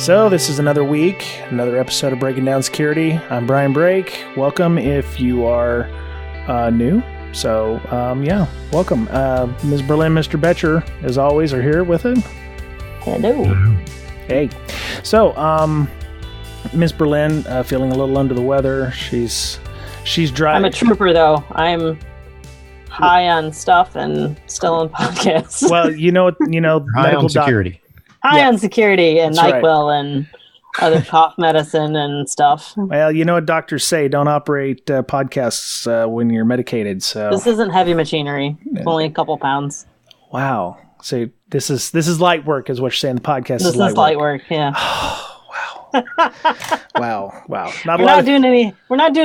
So this is another week, another episode of Breaking Down Security. I'm Brian Brake. Welcome if you are new. So, welcome. Ms. Berlin, Mr. Betcher, as always, are here with it. Hello. Hey. So, Ms. Berlin, feeling a little under the weather. She's dry. I'm a trooper, though. I'm high on stuff and still on podcasts. Well, high on security. High on security and That's NyQuil right. and other cough medicine and stuff. Well, you know what doctors say, don't operate podcasts when you're medicated. So This isn't heavy machinery. It's only a couple pounds. wow. So this is light work, is what you're saying. The podcast This is light work. yeah. Wow. We're not doing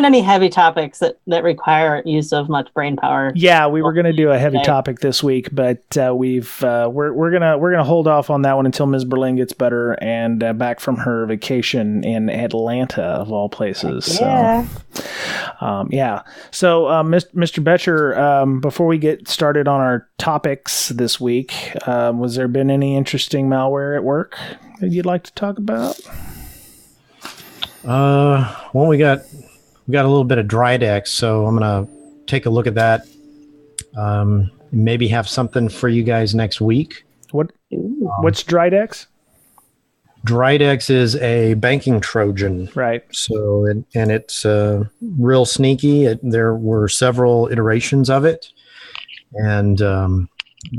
any heavy topics that require use of much brain power. Yeah, we were going to do a heavy topic this week, but we're gonna hold off on that one until Ms. Berlin gets better and back from her vacation in Atlanta, of all places. Yeah. So, Mr. Betcher, before we get started on our topics this week, was there been any interesting malware at work that you'd like to talk about? Well, we got a little bit of Dridex, so I'm gonna take a look at that. Maybe have something for you guys next week. What's Dridex? Dridex is a banking Trojan, Right. So it's real sneaky. There were several iterations of it, and the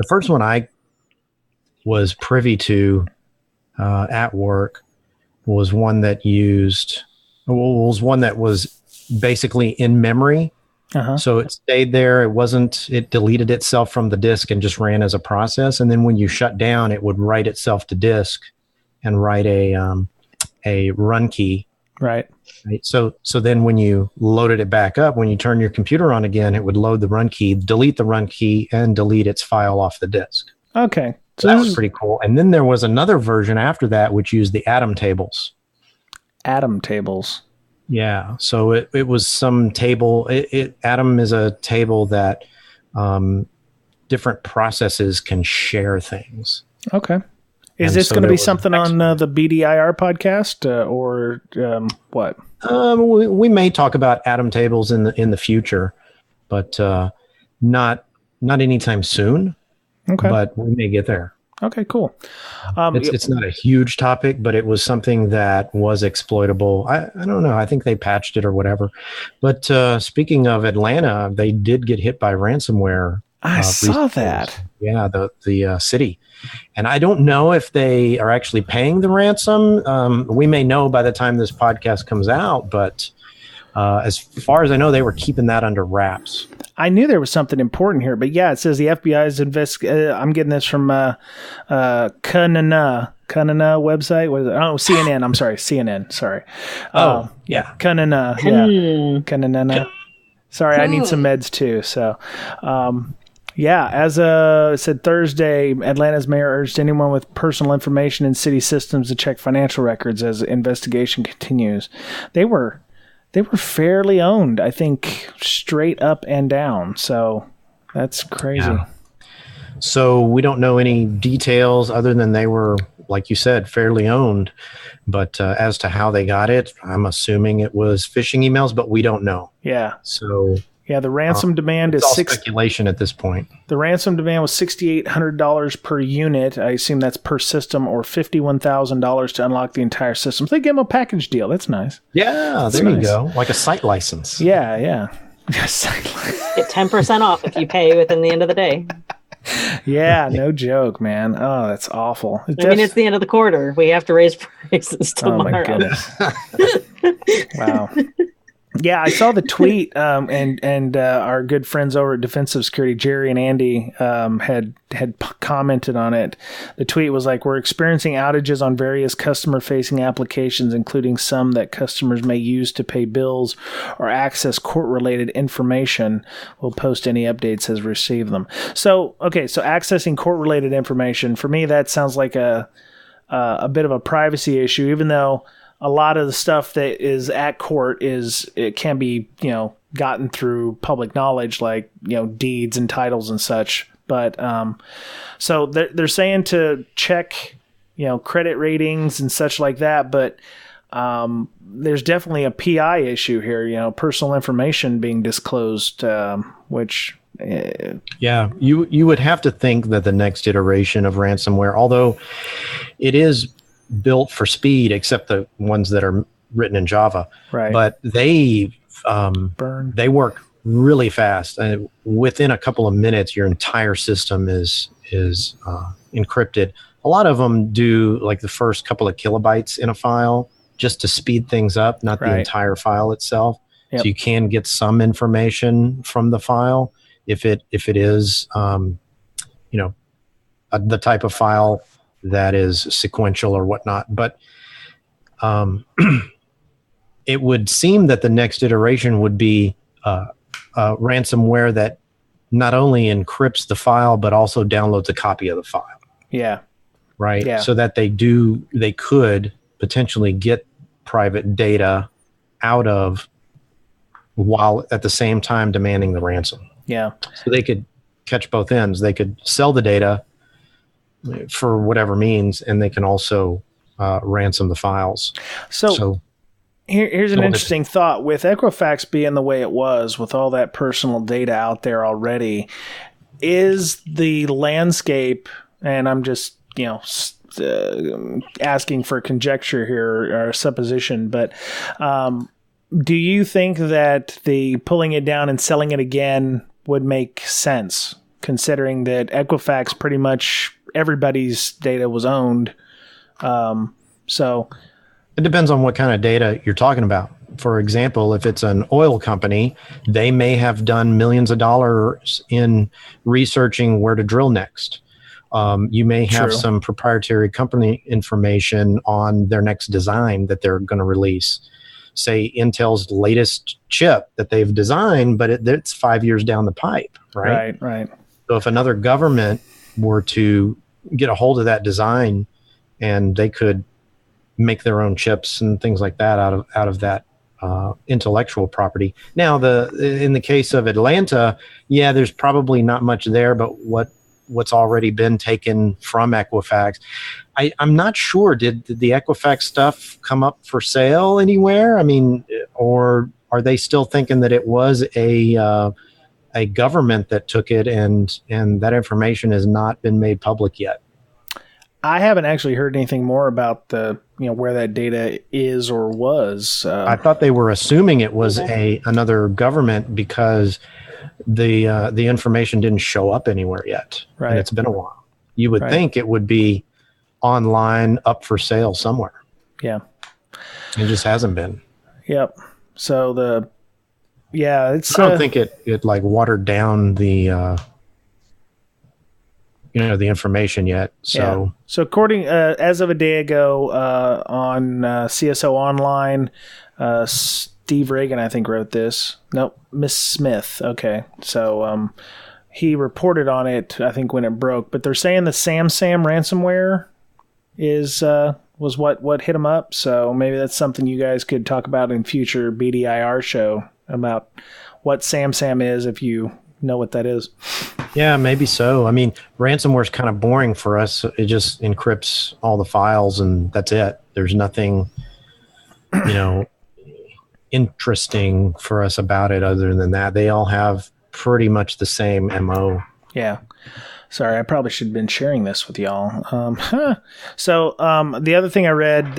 first one I was privy to at work was one that was basically in memory. Uh-huh. So it stayed there. It deleted itself from the disk and just ran as a process. And then when you shut down, it would write itself to disk and write a run key. Right. So then when you loaded it back up, when you turn your computer on again, it would load the run key, delete the run key, and delete its file off the disk. Okay. So that was pretty cool. And then there was another version after that, which used the atom tables. Atom tables. Yeah. So it was some table. Atom is a table that different processes can share things. Okay. Is this going to be something on the BDIR podcast or what? We may talk about atom tables in the future, but not anytime soon. Okay. But we may get there. Okay, cool. It's not a huge topic, but it was something that was exploitable. I don't know. I think they patched it or whatever. But speaking of Atlanta, they did get hit by ransomware. I saw that. Yeah, the city. And I don't know if they are actually paying the ransom. We may know by the time this podcast comes out, but as far as I know, they were keeping that under wraps. I knew there was something important here, but yeah, it says the FBI's I'm getting this from Kanana website. What is it? Oh, CNN. I'm sorry, CNN. Sorry. Yeah. Kanana. Yeah. Kanana. Sorry, I need some meds too. So, as it said Thursday, Atlanta's mayor urged anyone with personal information in city systems to check financial records as the investigation continues. They were fairly owned, I think, straight up and down. So that's crazy. Yeah. So we don't know any details other than they were, like you said, fairly owned. But as to how they got it, I'm assuming it was phishing emails, but we don't know. Yeah. So yeah, the ransom demand is all speculation at this point. The ransom demand was $6,800 per unit. I assume that's per system, or $51,000 to unlock the entire system. So they give them a package deal. That's nice. Yeah, there you go. Like a site license. Yeah. Get 10% off if you pay within the end of the day. Yeah, no joke, man. Oh, that's awful. It's the end of the quarter. We have to raise prices tomorrow. Oh my goodness. Wow. Yeah, I saw the tweet, and our good friends over at Defensive Security, Jerry and Andy, had commented on it. The tweet was like, "We're experiencing outages on various customer-facing applications, including some that customers may use to pay bills or access court-related information. We'll post any updates as we receive them." So accessing court-related information, for me, that sounds like a bit of a privacy issue, even though a lot of the stuff that is at court it can be, gotten through public knowledge, like, deeds and titles and such. But, so they're saying to check, credit ratings and such like that. But there's definitely a PI issue here, personal information being disclosed, which... Yeah, you would have to think that the next iteration of ransomware, although it is built for speed, except the ones that are written in Java, right? But they work really fast, and within a couple of minutes, your entire system is encrypted. A lot of them do like the first couple of kilobytes in a file just to speed things up, not the entire file itself. Yep. So you can get some information from the file if it is the type of file that is sequential or whatnot. But it would seem that the next iteration would be ransomware that not only encrypts the file but also downloads a copy of the file. Yeah. Right. Yeah. So that they could potentially get private data out of while at the same time demanding the ransom. Yeah. So they could catch both ends. They could sell the data for whatever means, and they can also ransom the files. So here's an interesting thought. With Equifax being the way it was, with all that personal data out there already, is the landscape, and I'm just, asking for conjecture here or supposition, but do you think that the pulling it down and selling it again would make sense, considering that Equifax pretty much everybody's data was owned? So it depends on what kind of data you're talking about. For example, if it's an oil company, they may have done millions of dollars in researching where to drill next. You may have some proprietary company information on their next design that they're going to release. Say Intel's latest chip that they've designed, but it's 5 years down the pipe, right? Right. So if another government were to get a hold of that design, and they could make their own chips and things like that out of that intellectual property. Now, in the case of Atlanta, there's probably not much there, but what's already been taken from Equifax. I'm not sure. Did the Equifax stuff come up for sale anywhere? I mean, or are they still thinking that it was a government that took it, and that information has not been made public yet? I haven't actually heard anything more about where that data is or was. I thought they were assuming it was another government because the information didn't show up anywhere yet. Right. And it's been a while. You would think it would be online up for sale somewhere. Yeah. It just hasn't been. Yep. So it's. I don't think it like watered down the the information yet. So So according as of a day ago on CSO Online, Steve Reagan, I think, wrote this. Nope, Miss Smith. Okay, so he reported on it, I think, when it broke. But they're saying the SamSam ransomware was what hit him up. So maybe that's something you guys could talk about in future BDIR show about what SamSam is, if you know what that is. Yeah, maybe so. I mean, ransomware is kind of boring for us. It just encrypts all the files and that's it. There's nothing, interesting for us about it other than that. They all have pretty much the same MO. Yeah. Sorry, I probably should have been sharing this with y'all. So the other thing I read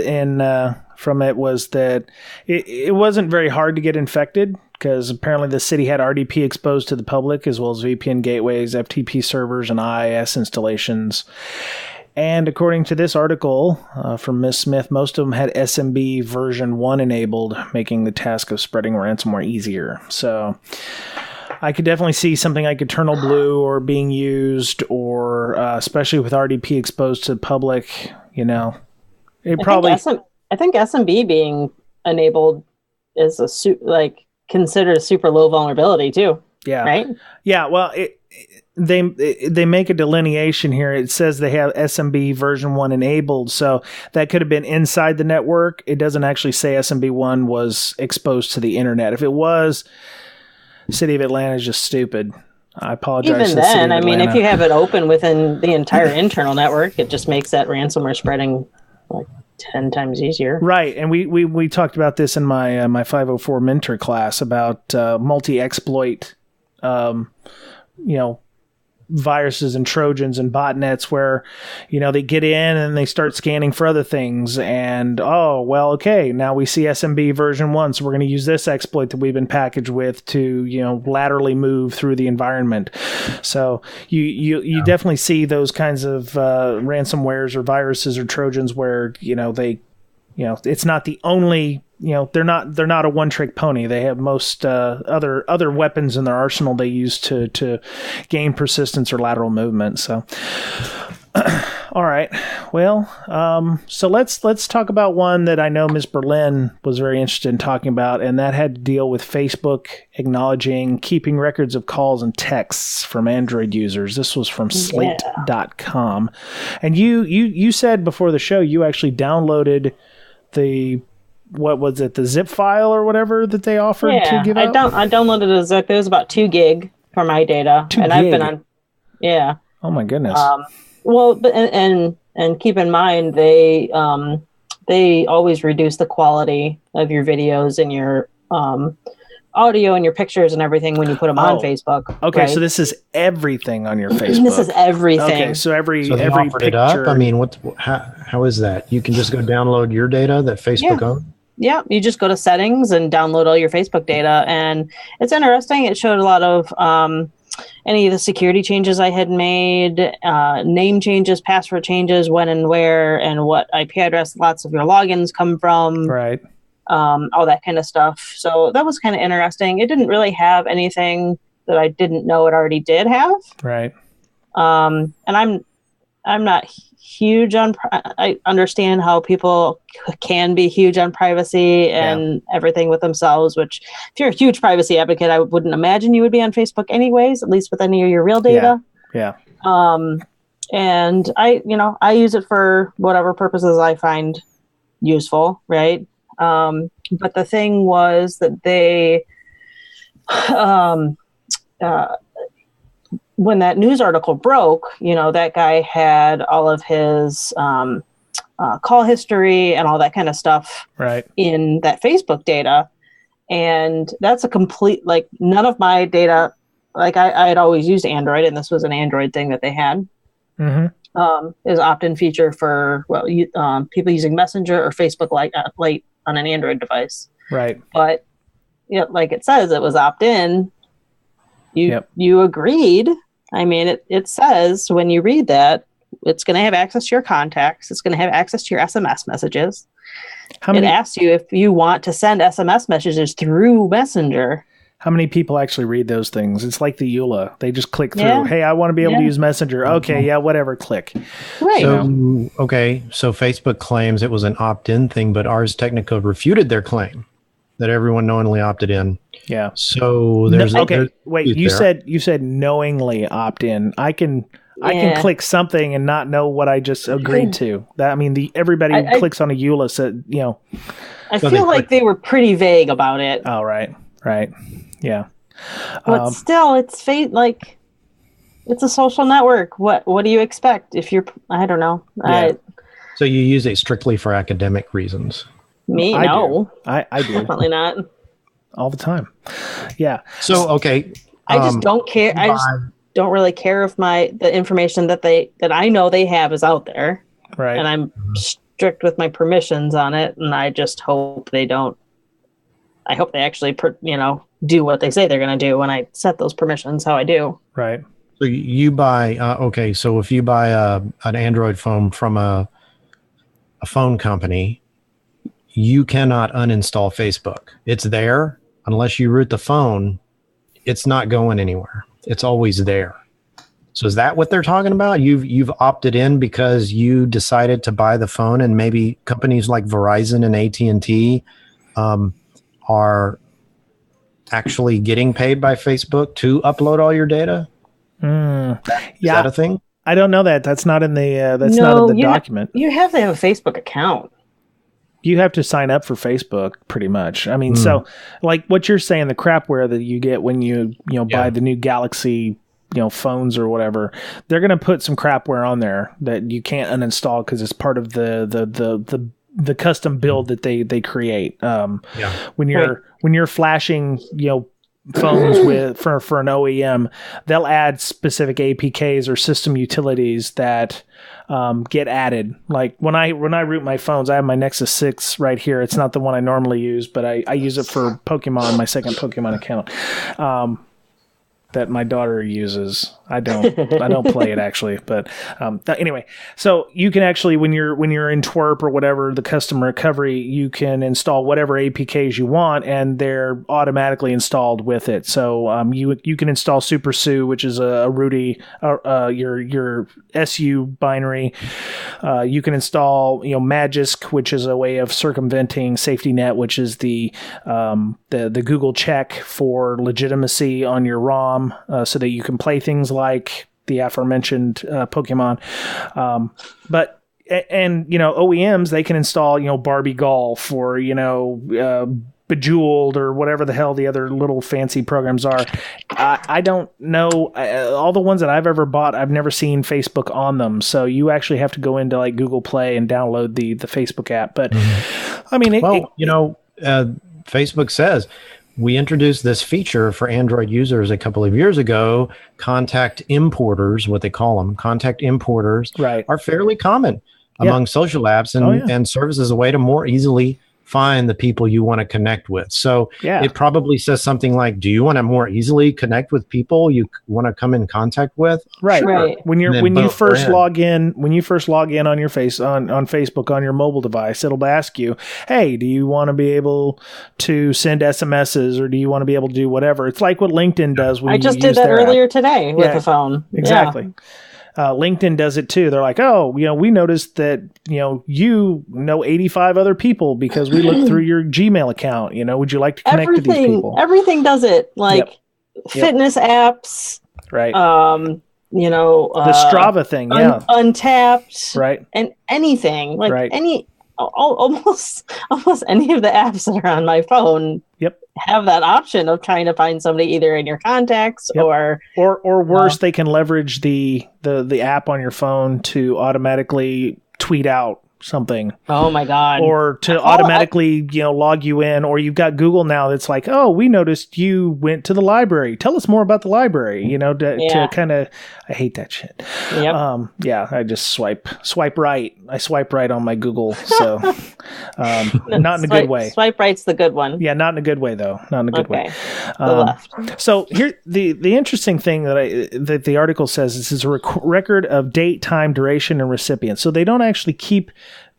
from it was that it wasn't very hard to get infected, because apparently the city had RDP exposed to the public, as well as VPN gateways, FTP servers, and IIS installations. And according to this article from Ms. Smith, most of them had SMB version 1 enabled, making the task of spreading ransomware easier. So I could definitely see something like Eternal Blue or being used, or especially with RDP exposed to the public, I think SMB being enabled is considered a super low vulnerability too. Yeah. Right? Yeah. Well, they make a delineation here. It says they have SMB version 1 enabled. So that could have been inside the network. It doesn't actually say SMB 1 was exposed to the internet. If it was, the city of Atlanta is just stupid. I apologize. Even then, I mean, if you have it open within the entire internal network, it just makes that ransomware spreading like 10 times easier. Right. And we talked about this in my my 504 mentor class about multi-exploit, viruses and Trojans and botnets where, they get in and they start scanning for other things. And, okay, now we see SMB version 1. So we're going to use this exploit that we've been packaged with to, laterally move through the environment. So you definitely see those kinds of ransomwares or viruses or Trojans where, it's not the only, they're not a one-trick pony. They have most other weapons in their arsenal they use to gain persistence or lateral movement. So, all right. Well, so let's talk about one that I know Ms. Berlin was very interested in talking about, and that had to deal with Facebook acknowledging keeping records of calls and texts from Android users. This was from slate.com. And you said before the show you actually downloaded the zip file or whatever that they offered to give out? I downloaded a zip. It was about 2 gig for my data. 2 gig? I've been on, yeah. Oh my goodness. Well, but, and keep in mind, they always reduce the quality of your videos and your audio and your pictures and everything when you put them on Facebook. Okay, right? so this is everything on your Facebook. This is everything. Okay, so every they offered picture. it up? I mean, how is that? You can just go download your data that Facebook owns? Yeah, you just go to settings and download all your Facebook data. And it's interesting. It showed a lot of any of the security changes I had made, name changes, password changes, when and where, and what IP address lots of your logins come from. Right. All that kind of stuff. So that was kind of interesting. It didn't really have anything that I didn't know it already did have. Right. And I'm not huge on. I understand how people can be huge on privacy and everything with themselves. Which, if you're a huge privacy advocate, I wouldn't imagine you would be on Facebook anyways. At least with any of your real data. Yeah. And I use it for whatever purposes I find useful. Right. But the thing was that they, when that news article broke, that guy had all of his call history and all that kind of stuff in that Facebook data. And that's a complete, none of my data, I had always used Android, and this was an Android thing that they had. Mm-hmm. Is opt-in feature for, people using Messenger or Facebook Lite on an Android device. Right. But, like it says, it was opt-in. You agreed. I mean, it says when you read that, it's going to have access to your contacts. It's going to have access to your SMS messages. It asks you if you want to send SMS messages through Messenger. How many people actually read those things? It's like the EULA. They just click through. Yeah. Hey, I want to be able to use Messenger. Okay, whatever, click. Right. So Facebook claims it was an opt-in thing, but Ars Technica refuted their claim that everyone knowingly opted in. Yeah. So there's wait. You said knowingly opt in. I can click something and not know what I just agreed to. That everybody who clicks on a EULA said, I feel like they were pretty vague about it. Oh, right. Yeah. But still, it's it's a social network. What do you expect if you're? I don't know. Yeah. So you use it strictly for academic reasons? Me, no. I do. Definitely not. All the time. Yeah. So, okay. I just don't care. I just don't really care if the information that I know they have is out there. Right. And I'm strict with my permissions on it. And I just hope they don't. I hope they actually, do what they say they're going to do when I set those permissions how I do. Right. So you buy, so if you buy an Android phone from a phone company, you cannot uninstall Facebook. It's there. Unless you root the phone, it's not going anywhere. It's always there. So is that what they're talking about? You've opted in because you decided to buy the phone, and maybe companies like Verizon and AT&T are actually getting paid by Facebook to upload all your data? Is that a thing? I don't know that. That's not in the not in the document. You have to have a Facebook account. You have to sign up for Facebook pretty much. So like what you're saying, the crapware that you get when you buy the new Galaxy phones or whatever, they're going to put some crapware on there that you can't uninstall because it's part of the custom build that they create. When you're flashing, phones for an OEM, they'll add specific APKs or system utilities that get added. Like when I root my phones, I have my Nexus 6 right here. It's not the one I normally use, but I use it for Pokemon, my second Pokemon account. That my daughter uses. I don't play it actually, but anyway. So you can actually, when you're in Twerp or whatever, the custom recovery, you can install whatever APKs you want, and they're automatically installed with it. So you can install SuperSU, which is a Rudy, your SU binary. You can install Magisk, which is a way of circumventing Safety Net, which is the Google check for legitimacy on your ROM. So that you can play things like the aforementioned Pokemon. But OEMs, they can install, Barbie Golf or, Bejeweled or whatever the hell the other little fancy programs are. I don't know. All the ones that I've ever bought, I've never seen Facebook on them. So you actually have to go into like Google Play and download the Facebook app. But I mean, Facebook says, we introduced this feature for Android users a couple of years ago. Contact importers, what they call them, contact importers, are fairly common among social apps and serves as a way to more easily find the people you want to connect with. So it probably says something like, do you want to more easily connect with people you want to come in contact with? Right. Sure. Right. When you first log in on your on Facebook on your mobile device, it'll ask you, hey, do you want to be able to send SMSs or do you want to be able to do whatever? It's like what LinkedIn does when I just did that earlier today with the phone. Exactly. Yeah. LinkedIn does it too. They're like, oh, we noticed that, 85 other people because we looked through your Gmail account. Would you like to connect to these people? Everything does it. Like fitness apps. Right. The Strava thing. Untapped. Right. And anything like almost any of the apps that are on my phone. Have that option of trying to find somebody either in your contacts or worse, they can leverage the app on your phone to automatically tweet out something. Oh my God. Or to automatically, log you in, or you've got Google now that's like, oh, we noticed you went to the library. Tell us more about the library, to kind of, I hate that shit. Yep. I just swipe right. I swipe right on my Google. So, not in a good way. Swipe right's the good one. Yeah. Not in a good way though. Not in a good way. The left. So here, the interesting thing that the article says, this is a record of date, time, duration, and recipient. So they don't actually keep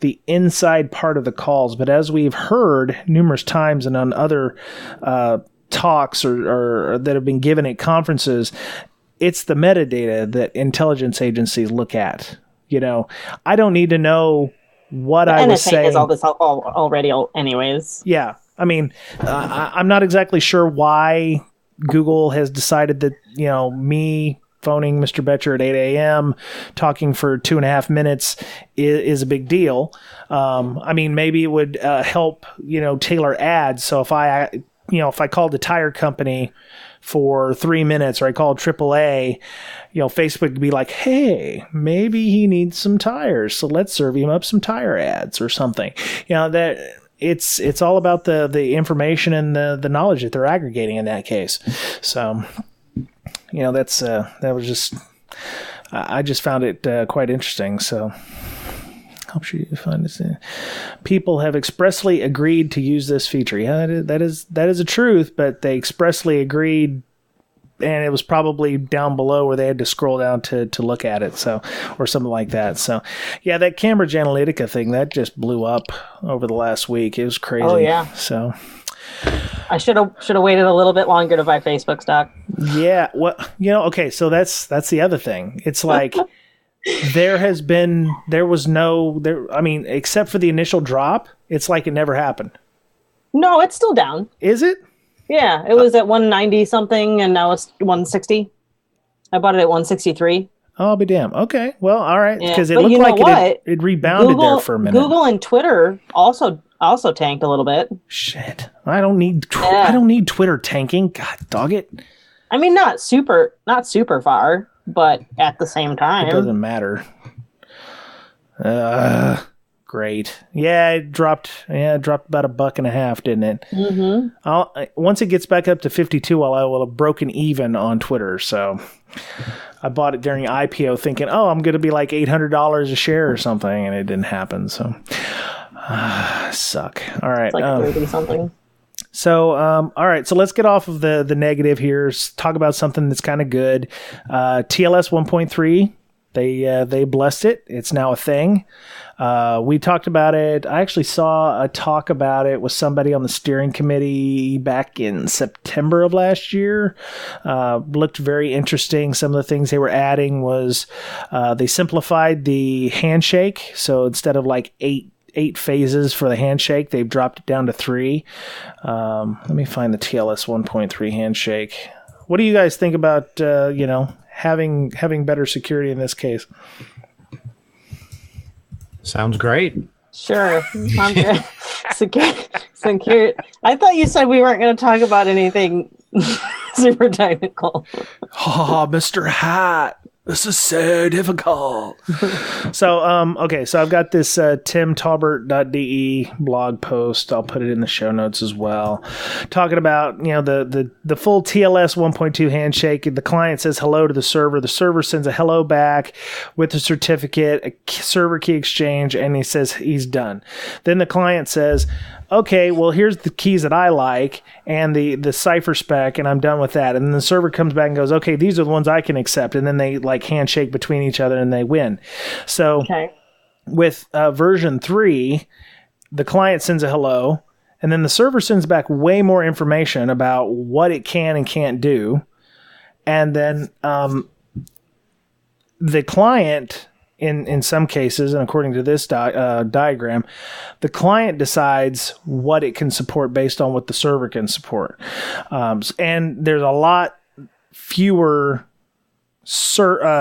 the inside part of the calls, but as we've heard numerous times and on other talks or that have been given at conferences, it's the metadata that intelligence agencies look at. I don't need to know what I was saying. Is all this already anyways. Yeah. I mean, I'm not exactly sure why Google has decided that, me phoning Mr. Betcher at 8 a.m., talking for 2.5 minutes is a big deal. I mean, maybe it would help, tailor ads. So if I called the tire company for 3 minutes, or I called AAA, Facebook would be like, hey, maybe he needs some tires, so let's serve him up some tire ads or something. That it's all about the information and the knowledge that they're aggregating in that case. So, that was just, I just found it quite interesting. So helps you find this. People have expressly agreed to use this feature. Yeah, that is a truth, but they expressly agreed, and it was probably down below where they had to scroll down to look at it. So, or something like that. So yeah, that Cambridge Analytica thing, that just blew up over the last week. It was crazy. Oh yeah. So I should have waited a little bit longer to buy Facebook stock. Yeah. Well, okay. So that's the other thing. It's like except for the initial drop, it's like it never happened. No, it's still down. Is it? Yeah. It was at 190 something and now it's 160. I bought it at 163. Oh, I'll be damned. Okay. Well, all right. Because it looked like it rebounded there for a minute. Google and Twitter also tanked a little bit. Shit. I don't need Twitter tanking. God dog it. I mean, not super far, but at the same time, it doesn't matter. Great. Yeah, it dropped about $1.50, didn't it? Mm-hmm. Once it gets back up to 52, I will have broken even on Twitter. So I bought it during IPO thinking, I'm going to be like $800 a share or something, and it didn't happen. So suck. All right. It's like 30 something. So, all right. So let's get off of the negative here. Talk about something that's kind of good. TLS 1.3. They blessed it. It's now a thing. We talked about it. I actually saw a talk about it with somebody on the steering committee back in September of last year. Looked very interesting. Some of the things they were adding was they simplified the handshake. So instead of like eight phases for the handshake, they've dropped it down to 3. Let me find the TLS 1.3 handshake. What do you guys think about having better security in this case? Sounds great. Sure. I'm good. Secure. I thought you said we weren't going to talk about anything super technical. Mr. Hat. This is so difficult. So I've got this timtalbert.de blog post. I'll put it in the show notes as well. Talking about, the full TLS 1.2 handshake. The client says hello to the server. The server sends a hello back with a certificate, a server key exchange, and he says he's done. Then the client says, okay, well, here's the keys that I like and the cipher spec, and I'm done with that. And then the server comes back and goes, okay, these are the ones I can accept. And then they like handshake between each other and they win. So with version 3, the client sends a hello, and then the server sends back way more information about what it can and can't do. And then the client... In some cases, and according to this diagram, the client decides what it can support based on what the server can support. And there's a lot fewer ciphers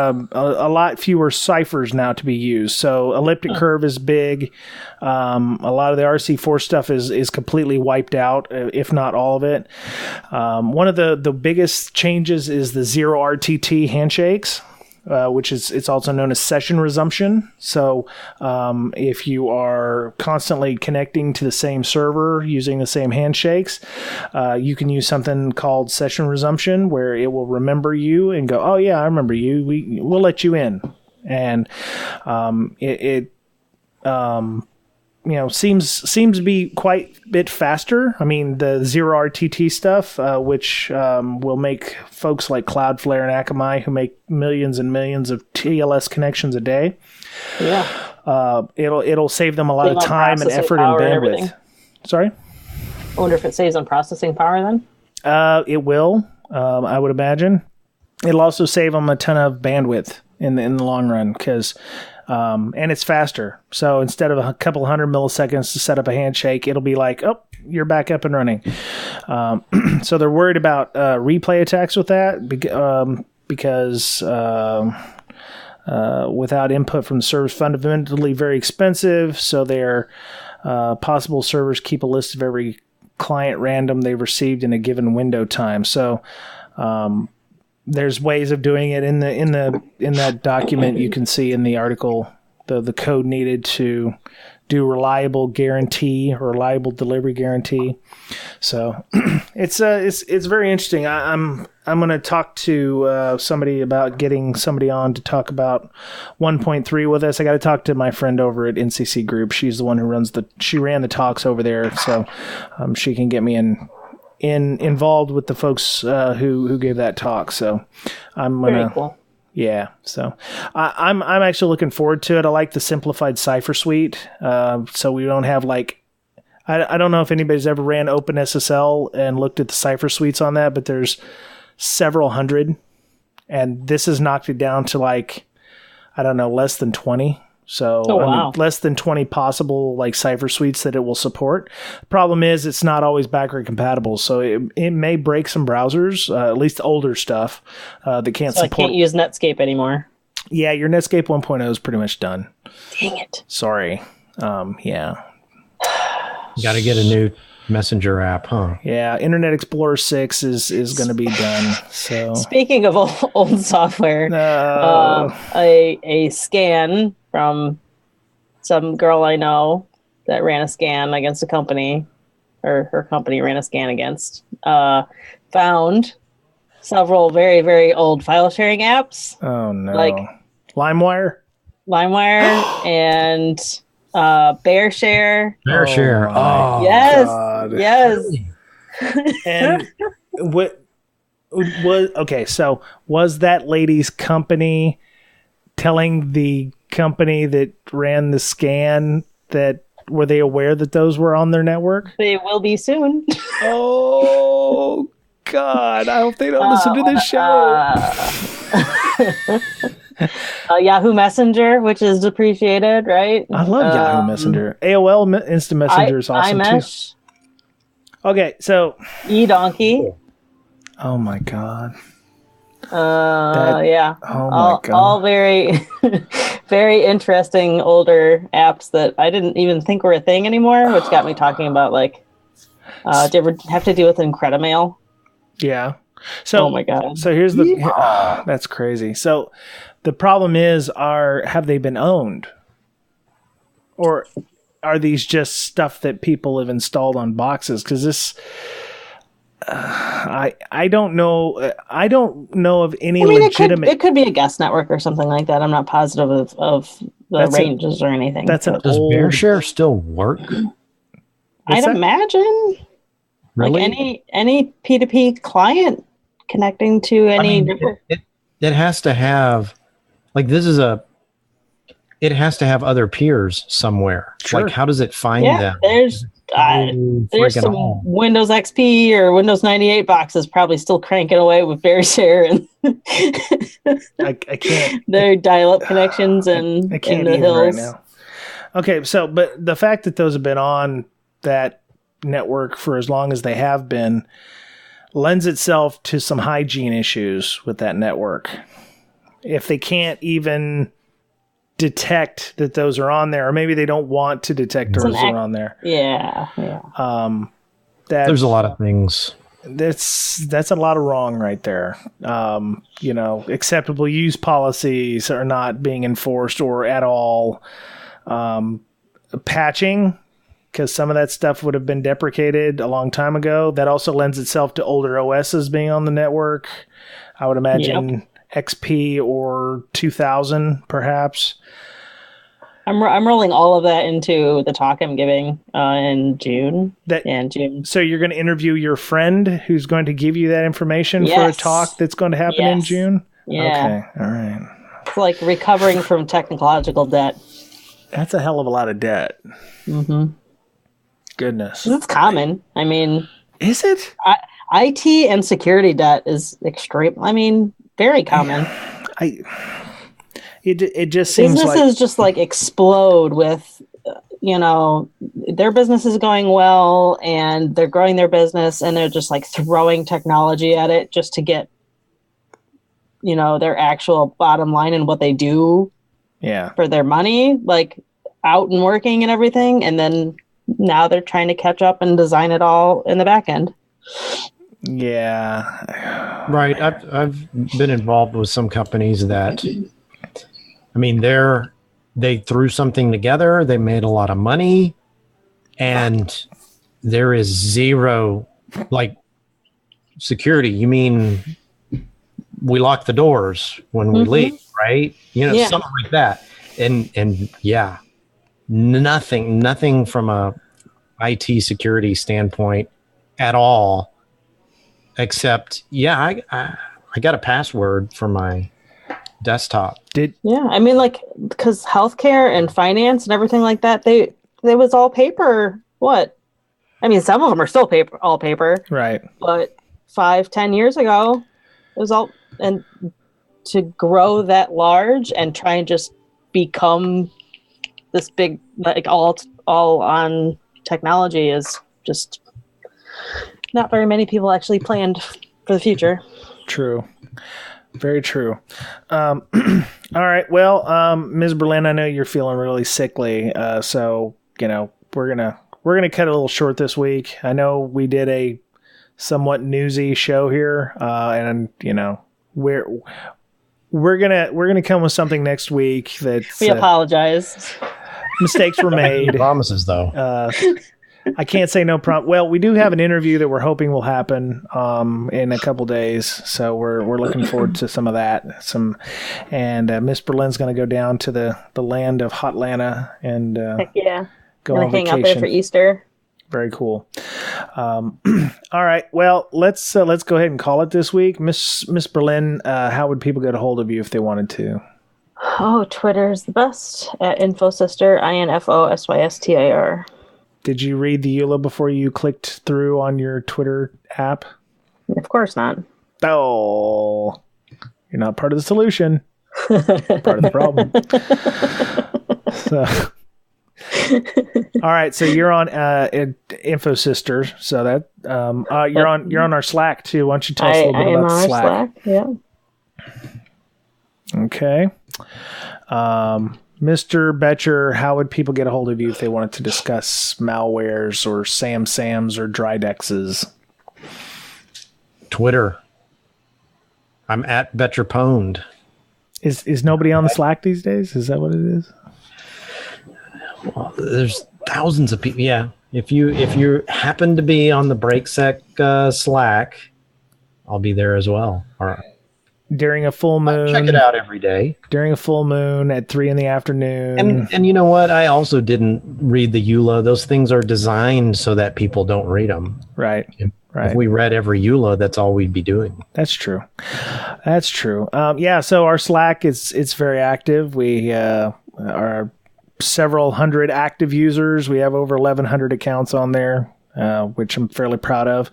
now to be used. So elliptic curve is big. A lot of the RC4 stuff is completely wiped out, if not all of it. One of the biggest changes is the 0 RTT handshakes. Which it's also known as session resumption. So if you are constantly connecting to the same server using the same handshakes, you can use something called session resumption, where it will remember you and go, oh yeah, I remember you. We'll let you in. And seems to be quite a bit faster. I mean, the 0 RTT stuff, which will make folks like Cloudflare and Akamai, who make millions and millions of TLS connections a day, it'll save them a lot of time and effort and bandwidth. Sorry? I wonder if it saves on processing power then? It will, I would imagine. It'll also save them a ton of bandwidth in the long run, because... and it's faster. So instead of a couple hundred milliseconds to set up a handshake, it'll be like, oh, you're back up and running. So they're worried about replay attacks with that because without input from the servers, fundamentally very expensive. So their possible servers keep a list of every client random they've received in a given window time. So there's ways of doing it in that document. You can see in the article the code needed to do reliable guarantee or reliable delivery guarantee. So it's very interesting. I'm going to talk to somebody about getting somebody on to talk about 1.3 with us. I got to talk to my friend over at NCC Group. She's the one who she ran the talks over there, so she can get me involved with the folks who gave that talk. So I'm gonna, very cool. Yeah. So I'm actually looking forward to it. I like the simplified cipher suite. So we don't have like, I don't know if anybody's ever ran OpenSSL and looked at the cipher suites on that, but there's several hundred, and this has knocked it down to like, I don't know, less than 20. So less than 20 possible like cipher suites that it will support. The problem is it's not always backward compatible. So it may break some browsers, at least older stuff that can't support. I can't use Netscape anymore. Yeah, your Netscape 1.0 is pretty much done. Dang it. Sorry. Yeah. You got to get a new Messenger app, huh? Yeah, Internet Explorer 6 is going to be done. So speaking of old software, a scan from some girl I know that ran a scan against a company, or her company ran a scan against, found several very, very old file sharing apps. Oh no! Like LimeWire and BearShare. BearShare. Oh, yes, God. yes. And what was okay? So was that lady's company telling the company that ran the scan that were they aware that those were on their network? They will be soon. Oh God! I hope they don't listen to this show. Yahoo Messenger, which is depreciated, right? I love Yahoo Messenger. AOL Instant Messenger is awesome iMesh, too. Okay, so eDonkey. Oh my God. Yeah. Oh my God. All very, very interesting older apps that I didn't even think were a thing anymore, which got me talking about like, do you ever have to deal with Incredimail? Yeah. So, oh my God. So here's that's crazy. So the problem is, have they been owned? Or are these just stuff that people have installed on boxes? Because this, I don't know. I don't know of any legitimate. It could be a guest network or something like that. I'm not positive of the ranges or anything. Does BearShare still work? I'd imagine. Really? Like any P2P client connecting to any. It has to have, like, it has to have other peers somewhere. Sure. Like, how does it find them? There's some Windows XP or Windows 98 boxes probably still cranking away with BearShare and I can't. Their dial-up connections and I can't in the hills. right now. Okay, so but the fact that those have been on that network for as long as they have been lends itself to some hygiene issues with that network. If they can't even detect that those are on there, or maybe they don't want to detect those are on there. Yeah. There's a lot of things. That's a lot of wrong right there. Acceptable use policies are not being enforced or at all. Patching, because some of that stuff would have been deprecated a long time ago. That also lends itself to older OSs being on the network. I would imagine XP or 2000, perhaps. I'm rolling all of that into the talk I'm giving in June. So you're going to interview your friend who's going to give you that information for a talk that's going to happen in June? Yeah. Okay. All right. It's like recovering from technological debt. That's a hell of a lot of debt. Mm-hmm. Goodness. It's common. I mean... Is it? IT and security debt is extreme. I mean, very common. It just seems businesses just like explode with, their business is going well and they're growing their business and they're just like throwing technology at it just to get, their actual bottom line and what they do for their money, like out and working and everything. And then now they're trying to catch up and design it all in the back end. Yeah. Right. I've been involved with some companies that, they threw something together, they made a lot of money, and there is zero, like, security. You mean we lock the doors when we leave, right? Something like that. And yeah, nothing from a IT security standpoint at all, except, I got a password for my desktop. Because healthcare and finance and everything like that, they was all paper. Some of them are still all paper, right? But 5-10 years ago, it was all, and to grow that large and try and just become this big, like all on technology is just not very many people actually planned for the future. True. Very true. All right. Well, Ms. Berlin, I know you're feeling really sickly. So, we're going to we're going to cut it a little short this week. I know we did a somewhat newsy show here, and we're gonna come with something next week. We apologize. Mistakes were made. Promises, though. I can't say no problem. Well, we do have an interview that we're hoping will happen in a couple days, so we're looking forward to some of that. And Miss Berlin's going to go down to the land of Hotlanta and go on vacation. Hang out there for Easter. Very cool. All right. Well, let's go ahead and call it this week. Miss Berlin, how would people get a hold of you if they wanted to? Oh, Twitter's the best at InfoSystir, INFOSYSTIR. Did you read the EULA before you clicked through on your Twitter app? Of course not. Oh, you're not part of the solution. Part of the problem. So, all right. So you're on InfoSystir. So that you're on our Slack too. Why don't you tell us a little bit about Slack? Yeah. Okay. Mr. Betcher, how would people get a hold of you if they wanted to discuss malwares or Sams or Dridexes? Twitter. I'm at Betcher Pwned. Is nobody on the Slack these days? Is that what it is? Well, there's thousands of people. Yeah. If you happen to be on the BrakeSec Slack, I'll be there as well. All right. During a full moon. I check it out every day. During a full moon at 3 p.m. And you know what? I also didn't read the EULA. Those things are designed so that people don't read them. Right. If we read every EULA, that's all we'd be doing. That's true. So our Slack it's very active. We are several hundred active users. We have over 1,100 accounts on there, which I'm fairly proud of.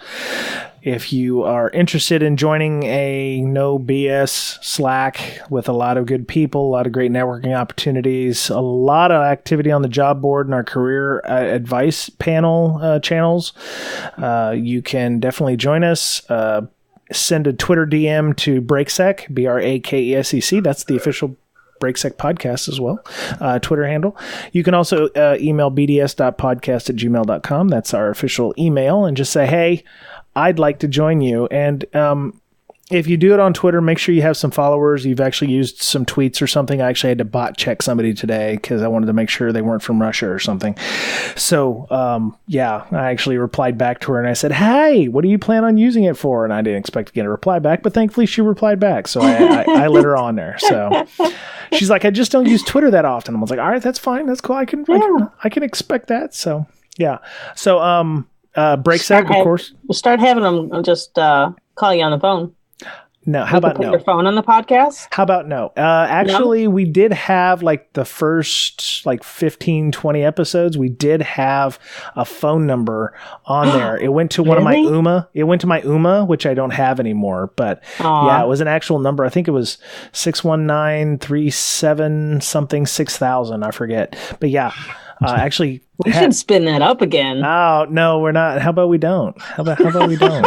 If you are interested in joining a no BS Slack with a lot of good people, a lot of great networking opportunities, a lot of activity on the job board and our career advice panel channels, you can definitely join us. Send a Twitter DM to BrakeSec, BRAKESEC. That's the official BrakeSec podcast as well, Twitter handle. You can also email bds.podcast@gmail.com. That's our official email, and just say, hey, I'd like to join you. And if you do it on Twitter, make sure you have some followers. You've actually used some tweets or something. I actually had to bot check somebody today because I wanted to make sure they weren't from Russia or something. So, I actually replied back to her and I said, hey, what do you plan on using it for? And I didn't expect to get a reply back, but thankfully she replied back. So I let her on there. So she's like, I just don't use Twitter that often. I was like, all right, that's fine. That's cool. I can expect that. So, yeah. So, BrakeSec, of course. We'll start having them just call you on the phone. No, how about no? Put your phone on the podcast? How about no? Actually, we did have like the first 15, 20 episodes. We did have a phone number on there. It went to one of my UMA. It went to my UMA, which I don't have anymore. But yeah, it was an actual number. I think it was 619-37 something 6000. I forget. But yeah. Actually, we should spin that up again. Oh no, we're not. How about we don't? How about we don't?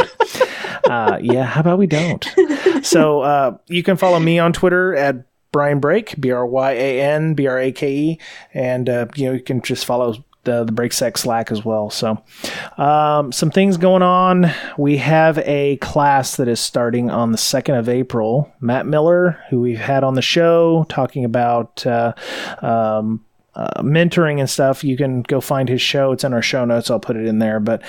How about we don't? So you can follow me on Twitter at Brian Brake, BRYAN BRAKE, and you can just follow the BrakeSec Slack as well. So some things going on. We have a class that is starting on the 2nd of April. Matt Miller, who we've had on the show, talking about mentoring and stuff. You can go find his show. It's in our show notes. I'll put it in there. But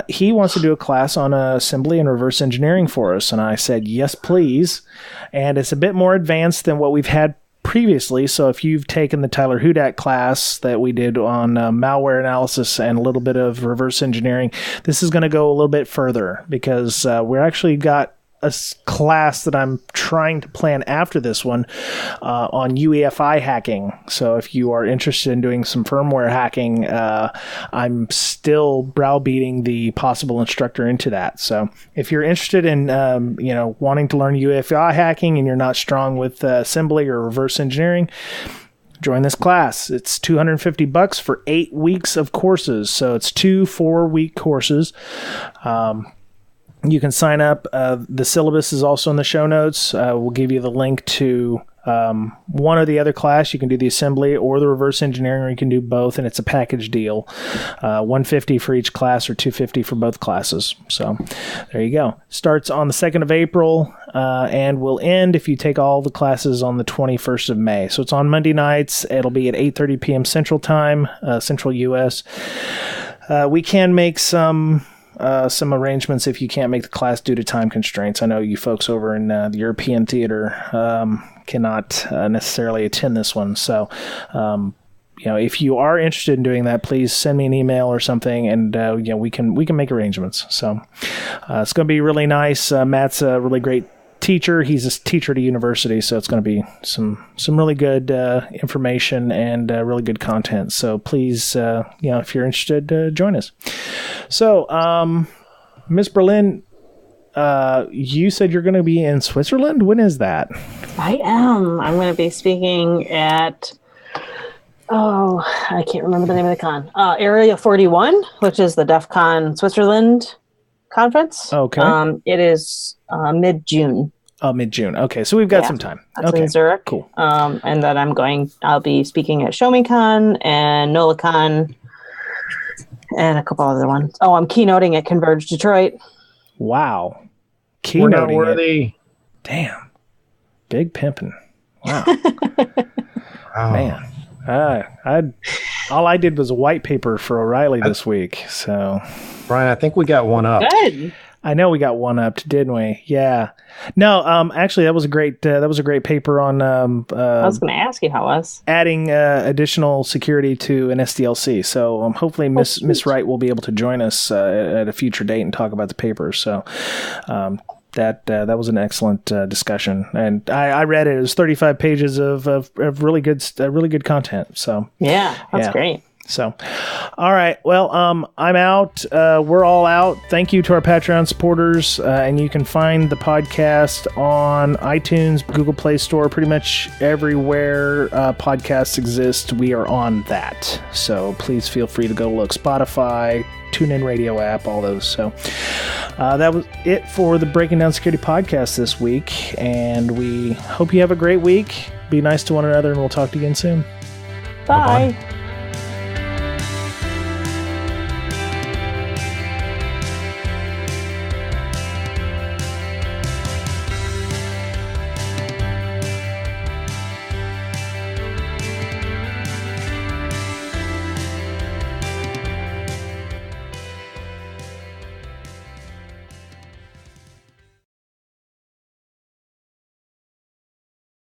he wants to do a class on assembly and reverse engineering for us. And I said, yes, please. And it's a bit more advanced than what we've had previously. So if you've taken the Tyler Hudak class that we did on malware analysis and a little bit of reverse engineering, this is going to go a little bit further because we're actually got a class that I'm trying to plan after this one on UEFI hacking. So if you are interested in doing some firmware hacking, I'm still browbeating the possible instructor into that. So if you're interested in wanting to learn UEFI hacking and you're not strong with assembly or reverse engineering, join this class. It's $250 for 8 weeks of courses. So it's 2 4-week courses. You can sign up. The syllabus is also in the show notes. We'll give you the link to one or the other class. You can do the assembly or the reverse engineering, or you can do both, and it's a package deal. $150 for each class or $250 for both classes. So there you go. Starts on the 2nd of April and will end if you take all the classes on the 21st of May. So it's on Monday nights. It'll be at 8:30 p.m. Central Time, Central U.S. We can make some arrangements if you can't make the class due to time constraints. I know you folks over in the European theater cannot necessarily attend this one. So, if you are interested in doing that, please send me an email or something, and we can make arrangements. So it's going to be really nice. Matt's a really great teacher. He's a teacher at a university, so it's going to be some really good information and really good content. So please, if you're interested, join us. So, Miss Berlin, you said you're going to be in Switzerland. When is that? I am. I'm going to be speaking at, I can't remember the name of the con. Area 41, which is the DEF CON Switzerland conference. Okay. It is mid-June. Oh, mid-June. Okay, so we've got some time. That's in Zurich. Cool. And then I'll be speaking at ShowMeCon and NolaCon and a couple other ones. Oh, I'm keynoting at Converge Detroit. Wow. We're not worthy. Damn. Big pimping. Wow. Wow. Man. All I did was a white paper for O'Reilly this week. So, Brian, I think we got one up. Good. I know we got one up, didn't we? Yeah. No, actually, that was a great paper on. I was going to ask you how it was adding additional security to an SDLC. So hopefully, Miss Wright will be able to join us at a future date and talk about the paper. So. That was an excellent discussion, and I read it. It was 35 pages of really good content. So that's great. So, all right. Well, I'm out. We're all out. Thank you to our Patreon supporters, and you can find the podcast on iTunes, Google Play Store, pretty much everywhere podcasts exist. We are on that. So please feel free to go look. Spotify, TuneIn Radio app, all those. So that was it for the Breaking Down Security podcast this week, and we hope you have a great week. Be nice to one another, and we'll talk to you again soon. Bye. Bye-bye.